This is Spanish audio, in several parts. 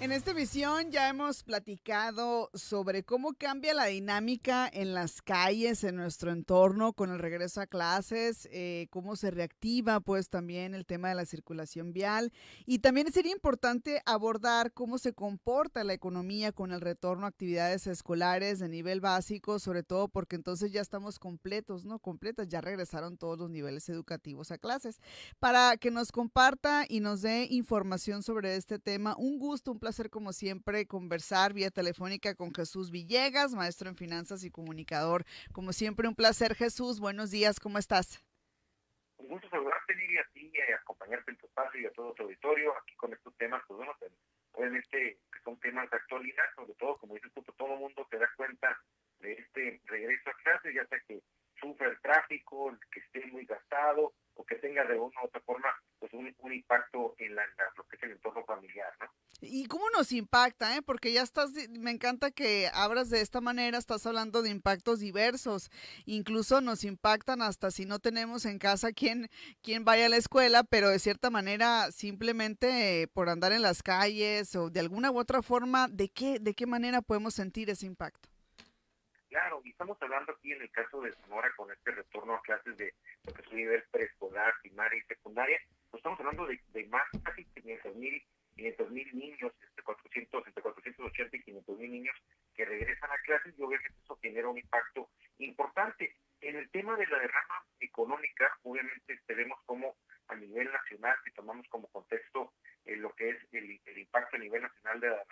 En esta emisión ya hemos platicado sobre cómo cambia la dinámica en las calles, en nuestro entorno con el regreso a clases, cómo se reactiva pues también el tema de la circulación vial y también sería importante abordar cómo se comporta la economía con el retorno a actividades escolares de nivel básico, sobre todo porque entonces ya estamos completos, ¿no? Completas, ya regresaron todos los niveles educativos a clases. Para que nos comparta y nos dé información sobre este tema. Un gusto, un placer como siempre conversar vía telefónica con Jesús Villegas, maestro en finanzas y comunicador. Como siempre, un placer, Jesús. Buenos días, ¿cómo estás? Un gusto saludarte, Lidia, a ti y acompañarte en tu espacio y a todo tu auditorio aquí con estos temas, pues bueno, obviamente que son temas de actualidad, sobre todo, como dices tú, pues, todo el mundo se da cuenta de este regreso a clases, ya sea que sufra el tráfico, que esté muy gastado o que tenga de una u otra forma pues un impacto en lo que es el entorno familiar, ¿no? ¿Y cómo nos impacta, Porque ya estás, me encanta que abras de esta manera, estás hablando de impactos diversos, incluso nos impactan hasta si no tenemos en casa quien vaya a la escuela, pero de cierta manera simplemente por andar en las calles o de alguna u otra forma, ¿de qué manera podemos sentir ese impacto? Claro, y estamos hablando aquí en el caso de Sonora con este retorno a clases de lo que es un nivel preescolar, primaria y secundaria, pues estamos hablando de más casi 500,000 niños, 400, entre 480 y 500,000 niños que regresan a clases y obviamente eso genera un impacto importante. En el tema de la derrama económica, obviamente tenemos como a nivel nacional, si tomamos como contexto lo que es el impacto a nivel nacional de la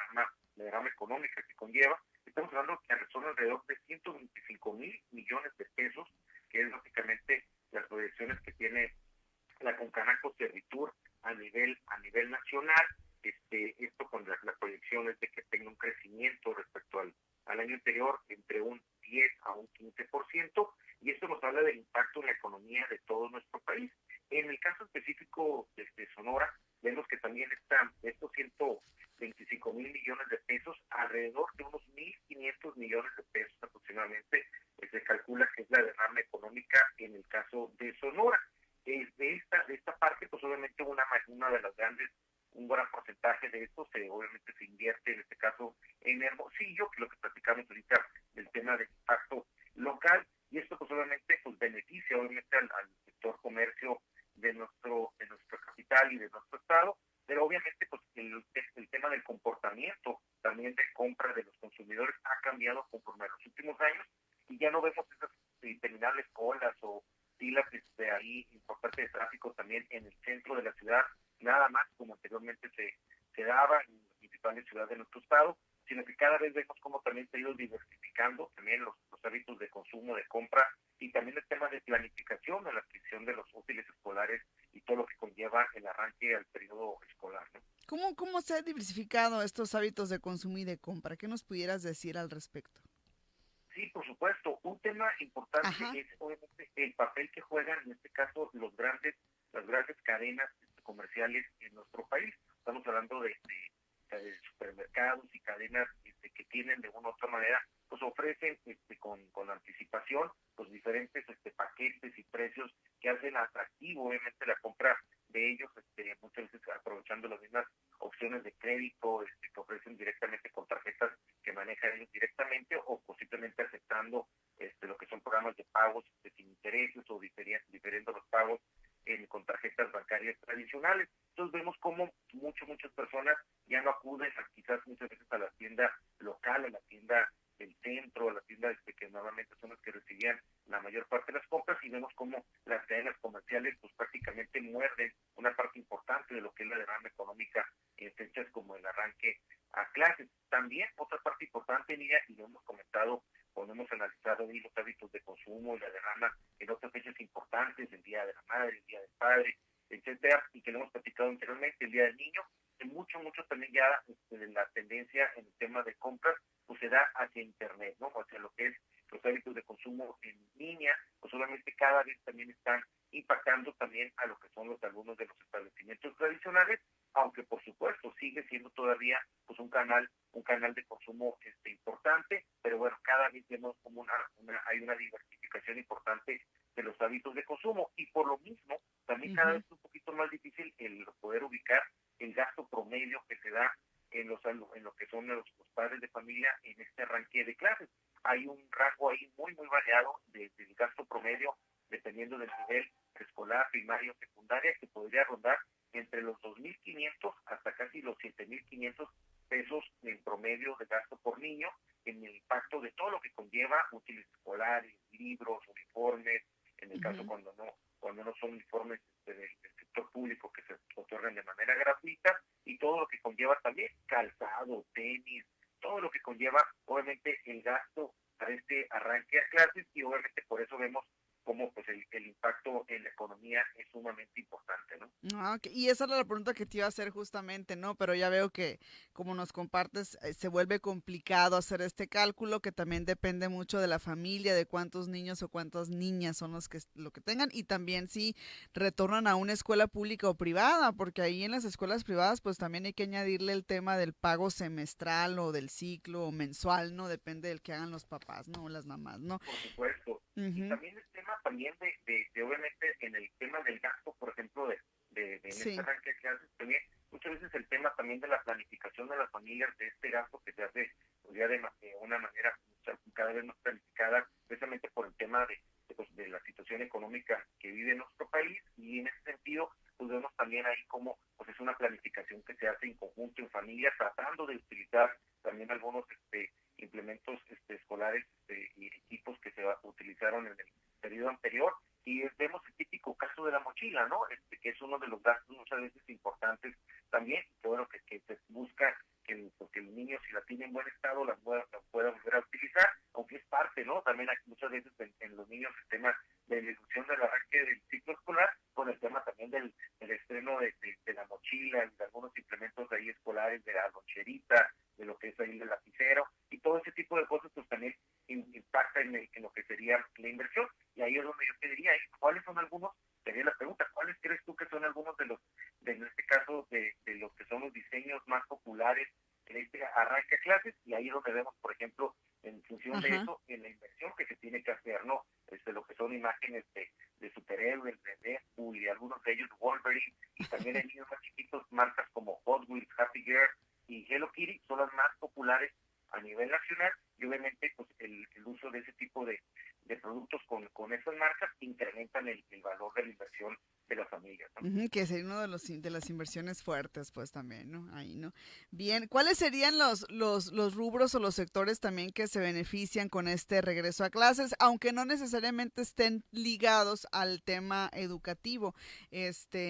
derrama económica que conlleva, estamos hablando que son alrededor de 125,000 millones de pesos, que es básicamente las proyecciones que tiene la Concanaco Servitur a nivel nacional. Esto con las proyecciones de que tenga un crecimiento respecto al año anterior entre un 10 a un 15%, y esto nos habla del impacto en la economía de todo nuestro país. En el caso específico de Sonora, vemos que también están estos 125,000 millones de pesos, alrededor de unos 1,500 millones de pesos aproximadamente, se calcula que es la derrama económica en el caso de Sonora. De esta parte, pues obviamente una de las grandes, un gran porcentaje de esto obviamente se invierte en este caso en Hermosillo, que es lo que platicamos ahorita del tema del impacto local, y esto pues obviamente pues beneficia obviamente al sector comercio de nuestra capital y de nuestro estado, pero obviamente pues el tema del comportamiento también de compra de los consumidores ha cambiado conforme a los últimos años, y ya no vemos esas terminales colas o filas ahí importante de tráfico también en el centro de la ciudad, nada más como anteriormente se daba en las principales ciudades de nuestro estado, sino que cada vez vemos cómo también se ha ido diversificando también los hábitos de consumo, de compra, y también el tema de planificación de la adquisición de los útiles escolares y todo lo que conlleva el arranque al periodo escolar, ¿no? ¿Cómo se han diversificado estos hábitos de consumo y de compra? ¿Qué nos pudieras decir al respecto? Sí, por supuesto. Un tema importante Ajá. es obviamente el papel que juegan en este caso las grandes cadenas comerciales en nuestro país. Estamos hablando de supermercados y cadenas que tienen de una u otra manera, pues ofrecen con anticipación los diferentes paquetes y precios que hacen atractivo obviamente la compra de ellos, muchas veces aprovechando las mismas opciones de crédito que ofrecen directamente con tarjetas que manejan ellos directamente, o posiblemente aceptando lo que son programas de pagos sin intereses o diferiendo los pagos con tarjetas bancarias tradicionales. Entonces vemos cómo muchas personas ya no acuden quizás muchas veces a la tienda local, a la tienda del centro, a la tienda que normalmente son las que recibían la mayor parte de las compras, y vemos cómo las cadenas comerciales pues prácticamente muerden una parte importante de lo que es la derrama económica en fechas como el arranque a clases. También otra parte importante, Nidia, y lo hemos comentado cuando hemos analizado ahí los hábitos de consumo y la derrama en otras fechas importantes, el Día de la Madre, el Día del Padre, etcétera, y que lo hemos platicado anteriormente, el Día del Niño, que mucho también ya la tendencia en el tema de compras pues se da hacia Internet, ¿no? Hacia lo que es los hábitos de consumo en línea, pues obviamente cada vez también están impactando también a lo que son los alumnos de los establecimientos tradicionales, aunque por supuesto sigue siendo todavía pues un canal de consumo importante, pero bueno, cada vez vemos como hay una diversificación importante de los hábitos de consumo, y por lo mismo también cada vez Ujú. es un poquito más difícil el poder ubicar el gasto promedio que se da en lo que son los padres de familia en este arranque de clases. Hay un rango ahí muy, muy variado del gasto promedio, dependiendo del nivel preescolar, primario, secundaria, que podría rondar entre los 2.500 hasta casi los 7.500 pesos en promedio de gasto por niño, en el impacto de todo lo que conlleva útiles escolares, libros, uniformes, en el caso cuando no son uniformes del sector público que se otorgan de manera gratuita, y todo lo que conlleva también calzado, tenis, todo lo que conlleva obviamente el gasto para este arranque a clases, y obviamente por eso vemos cómo pues el impacto en la economía es sumamente importante, ¿no? Ah, ok. Y esa era la pregunta que te iba a hacer justamente, ¿no? Pero ya veo que como nos compartes, se vuelve complicado hacer este cálculo, que también depende mucho de la familia, de cuántos niños o cuántas niñas son lo que tengan, y también si retornan a una escuela pública o privada, porque ahí en las escuelas privadas pues también hay que añadirle el tema del pago semestral o del ciclo o mensual, ¿no? Depende del que hagan los papás, ¿no? O las mamás, ¿no? Por supuesto. Y Ujú. también el tema también de obviamente en el tema del gasto, por ejemplo, de en este Sí. arranque de clases, también muchas veces el tema también de la planificación de las familias, de este gasto que se hace pues, ya de una manera cada vez más planificada, precisamente por el tema pues, de la situación económica que vive nuestro país, y en ese sentido pues vemos también ahí como pues es una planificación que se hace en conjunto, en familia, tratando de utilizar también algunos implementos escolares y equipos que se utilizaron en el periodo anterior, y vemos el típico caso de la mochila, ¿no? Que es uno de los gastos muchas veces importantes también, que bueno, que se busca porque el niño, si la tiene en buen estado, la pueda volver a utilizar, aunque es parte, ¿no? También hay muchas veces en los niños el tema de la ilusión del arranque del ciclo escolar, con el tema también del estreno de la mochila y de algunos implementos ahí escolares, de la loncherita, de lo que es ahí el lapicero, y todo ese tipo de cosas pues también impacta en lo que sería la inversión. Y ahí es donde yo te diría, ¿cuáles son algunos? Sería la pregunta, ¿cuáles crees tú que son algunos en este caso, de los que son los diseños más populares en este arranque a clases? Y ahí es donde vemos, por ejemplo, en función de Ajá. eso, en la inversión que se tiene que hacer, ¿no? Lo que son imágenes de superhéroes, de Deadpool, y de algunos de ellos Wolverine, y también hay niños más chiquitos, marcas como Hot Wheels, Happy Girl y Hello Kitty son las más populares a nivel nacional, y obviamente pues el uso de ese tipo de productos con esas marcas incrementan el valor de la inversión de las familias, ¿no? Ujú, que sería uno de de las inversiones fuertes, pues también, ¿no? Ahí, ¿no? Bien, ¿cuáles serían los rubros o los sectores también que se benefician con este regreso a clases, aunque no necesariamente estén ligados al tema educativo?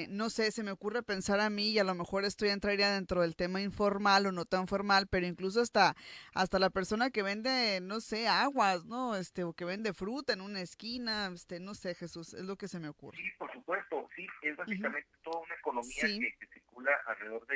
No sé, se me ocurre pensar a mí, y a lo mejor esto ya entraría dentro del tema informal o no tan formal, pero incluso hasta la persona que vende, no sé, aguas, ¿no? O que vende fruta en una esquina, no sé, Jesús, es lo que se me ocurre. Sí, por supuesto, sí, es Ujú. básicamente toda una economía Sí. que circula alrededor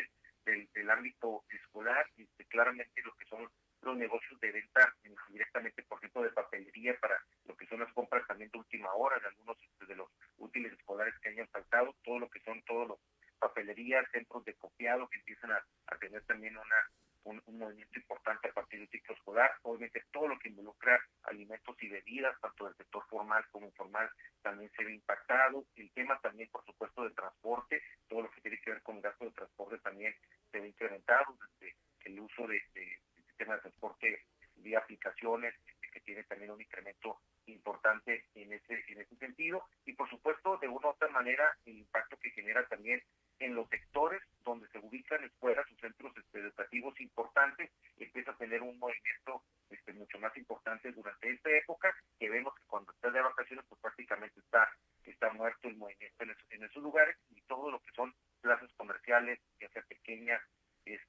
del ámbito escolar, y claramente lo que son los negocios de venta directamente, por ejemplo, de papelería para lo que son las compras también de última hora, de algunos de los útiles escolares que hayan faltado, todo lo que son todos los papelerías, centros de copiado que empiezan a tener también un movimiento importante a partir del ciclo escolar, obviamente todo lo que involucra alimentos y bebidas, tanto del sector formal como informal, también se ve impactado. El tema también, por supuesto, de transporte, todo lo que tiene que ver con el gasto de transporte también se ve incrementado, desde el uso del sistema de transporte vía aplicaciones, que tiene también un incremento importante en ese sentido, y por supuesto, de una u otra manera, el impacto que genera también en los sectores donde se ubican escuelas o centros educativos importantes, empieza a tener un movimiento mucho más importante durante esta época, que vemos que cuando está de vacaciones pues prácticamente está muerto el movimiento en esos lugares, y todo lo que son plazas comerciales, ya sea pequeñas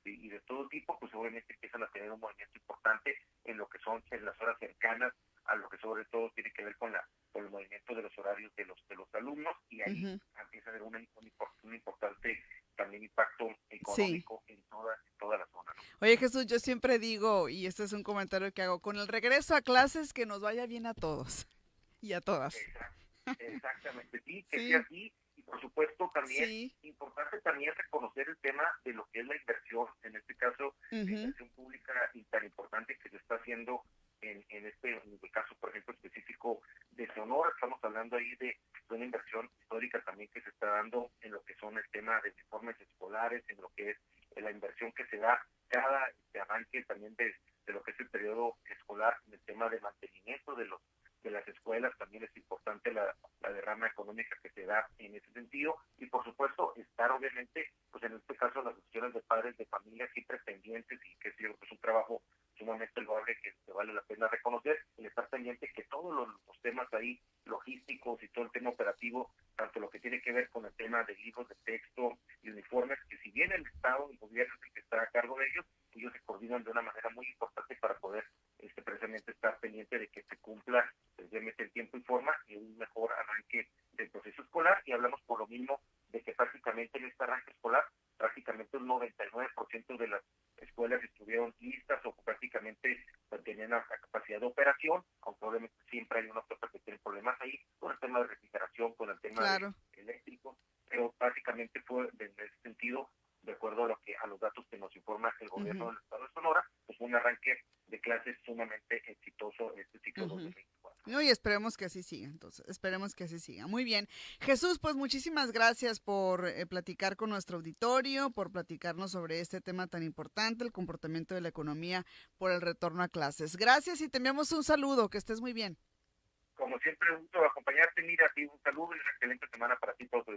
y de todo tipo, pues obviamente empiezan a tener un movimiento importante en lo que son en las horas cercanas a lo que sobre todo tiene que ver con el movimiento de los horarios de los alumnos, y ahí Ujú. empieza a haber un importante también impacto Sí. económico en toda la zona, ¿no? Oye, Jesús, yo siempre digo, y este es un comentario que hago, con el regreso a clases, que nos vaya bien a todos y a todas. Exactamente, sí, que sea Sí, así, y por supuesto también sí. importante también reconocer el tema de lo que es la inversión, en este caso la Ujú. inversión pública y tan importante que se está haciendo en el caso, por ejemplo, específico de Sonora. Estamos hablando ahí de una inversión histórica también que se está dando en lo que son el tema de uniformes escolares, en lo que es de la inversión que se da cada arranque también de lo que es el periodo escolar en el tema de mantenimiento de las escuelas. También es importante la derrama económica que se da en ese sentido, y por supuesto estar obviamente, pues en este caso las decisiones de padres de familia siempre pendientes, y que es un trabajo sumamente loable que vale la pena reconocer, el estar pendiente que todos los temas ahí logísticos y todo el tema operativo, tanto lo que tiene que ver con el tema de libros de texto y uniformes, que si bien el Estado, el gobierno es el que está a cargo de ellos se coordinan de una manera muy importante para poder precisamente estar pendiente de que se cumpla precisamente el tiempo y forma y un mejor arranque del proceso escolar. Y hablamos por lo mismo de que prácticamente en este arranque escolar, prácticamente un 99% de las escuelas estuvieron listas o prácticamente tenían la capacidad de operación, aunque obviamente siempre hay unas cosas que tienen problemas ahí con el tema de refrigeración, con el tema de Claro. eléctrico, pero básicamente fue en ese sentido, de acuerdo a los datos que nos informa el gobierno Ujú, del estado de Sonora, pues un arranque de clases sumamente exitoso este ciclo ujú. 2024. No, y esperemos que así siga, entonces, esperemos que así siga. Muy bien. Jesús, pues muchísimas gracias por platicar con nuestro auditorio, por platicarnos sobre este tema tan importante, el comportamiento de la economía por el retorno a clases. Gracias y te enviamos un saludo, que estés muy bien. Como siempre, un gusto acompañarte. Mira, a ti un saludo y una excelente semana para ti, todo tu